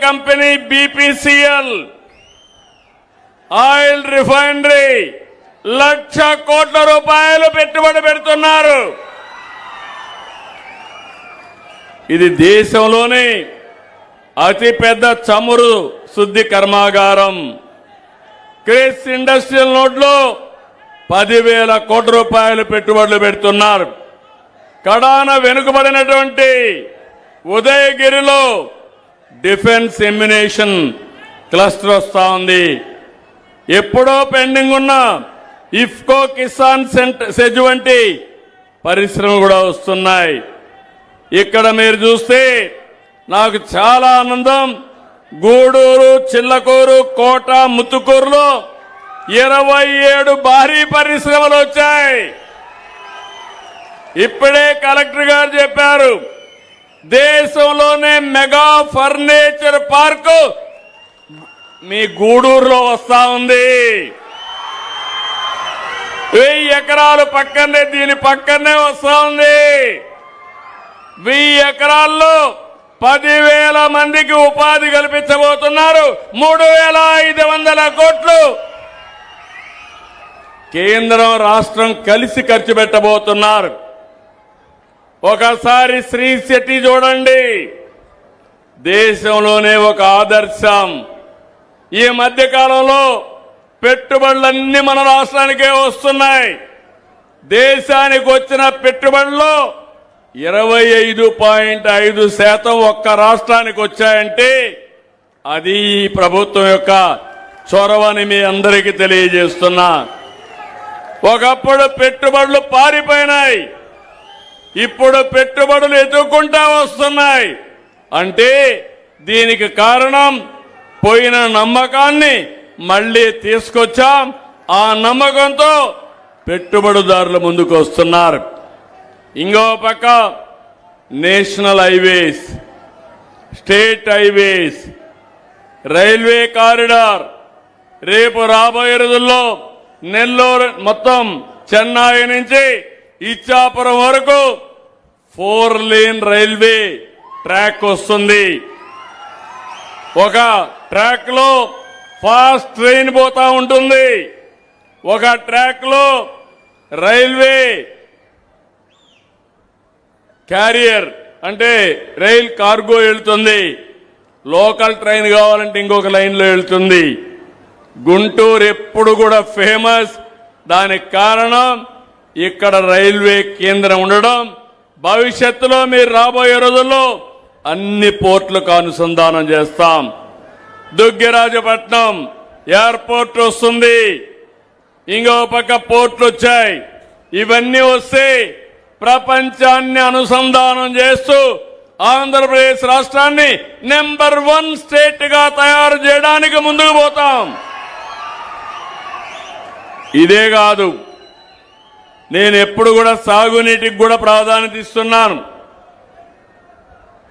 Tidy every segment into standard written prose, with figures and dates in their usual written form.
Company BPCL oil refinery 1,00,000 కోట్ల రూపాయలు పెట్టుబడి పెడుతున్నారు. ఇది దేశంలోనే అతిపెద్ద చమురు శుద్ధి కర్మాగారం. క్రిస్ ఇండస్ట్రియల్ నోడ్లో 10,000 కోట్ల రూపాయలు పెట్టుబడులు పెడుతున్నారు. కడాన వెనుకబడినటువంటి ఉదయగిరిలో డిఫెన్స్ ఎమ్యునేషన్ క్లస్టర్ వస్తా ఉంది. ఎప్పుడో పెండింగ్ ఉన్న ఇఫ్కో కిసాన్ సెజ్ వంటి పరిశ్రమలు కూడా వస్తున్నాయి. ఇక్కడ మీరు చూస్తే నాకు చాలా ఆనందం. గూడూరు, చిల్లకూరు, కోట, ముత్తుకూరులో 27 భారీ పరిశ్రమలు వచ్చాయి. ఇప్పుడే కలెక్టర్ గారు చెప్పారు, దేశంలోనే మెగా ఫర్నిచర్ పార్కు మీ గూడూరులో వస్తా ఉంది. 1000 ఎకరాలు పక్కనే, దీని పక్కనే వస్తా ఉంది. 1000 ఎకరాల్లో 10,000 మందికి ఉపాధి కల్పించబోతున్నారు. 3,500 కోట్లు కేంద్రం రాష్ట్రం కలిసి ఖర్చు పెట్టబోతున్నారు. ఒకసారి శ్రీ సిటీ చూడండి, దేశంలోనే ఒక ఆదర్శం. ఈ మధ్య కాలంలో పెట్టుబడులన్నీ మన రాష్ట్రానికే వస్తున్నాయి. దేశానికి వచ్చిన పెట్టుబడుల్లో 25.5% ఒక్క రాష్ట్రానికి వచ్చాయంటే అది ఈ ప్రభుత్వం యొక్క చొరవని మీ అందరికీ తెలియజేస్తున్నా. ఒకప్పుడు పెట్టుబడులు పారిపోయినాయి, ఇప్పుడు పెట్టుబడులు ఎదుర్కొంటా వస్తున్నాయి. అంటే దీనికి కారణం పోయిన నమ్మకాన్ని మళ్లీ తీసుకొచ్చాం. ఆ నమ్మకంతో పెట్టుబడిదారులు ముందుకు వస్తున్నారు. ఇంకో పక్క national highways, state highways, railway corridor, రేపు రాబోయే రోజుల్లో నెల్లూరు మొత్తం చెన్నై నుంచి ఇచ్చాపురం వరకు 4 లేన్ రైల్వే ట్రాక్ వస్తుంది. ఒక ట్రాక్ లో ఫాస్ట్ ట్రైన్ పోతా ఉంటుంది, ఒక ట్రాక్ లో రైల్వే క్యారియర్ అంటే రైల్ కార్గో వెళ్తుంది. లోకల్ ట్రైన్ కావాలంటే ఇంకొక లైన్లో వెళ్తుంది. గుంటూరు ఎప్పుడు కూడా ఫేమస్. దానికి కారణం ఇక్కడ రైల్వే కేంద్రం ఉండడం. భవిష్యత్తులో మీరు రాబోయే రోజుల్లో అన్ని పోర్టులకు అనుసంధానం చేస్తాం. దుగ్గిరాజపట్నం ఎయిర్పోర్ట్ వస్తుంది, ఇంకో పక్క పోర్టులు వచ్చాయి. ఇవన్నీ వస్తే ప్రపంచాన్ని అనుసంధానం చేస్తూ ఆంధ్రప్రదేశ్ రాష్ట్రాన్ని నెంబర్ 1 స్టేట్ గా తయారు చేయడానికి ముందుకు పోతాం. ఇదే కాదు, నేను ఎప్పుడు కూడా సాగునీటికి కూడా ప్రాధాన్యత ఇస్తున్నాను.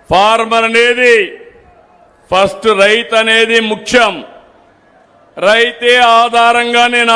ఫార్మర్ అనేది ఫస్ట్, రైతు అనేది ముఖ్యం. రైతే ఆధారంగా నేను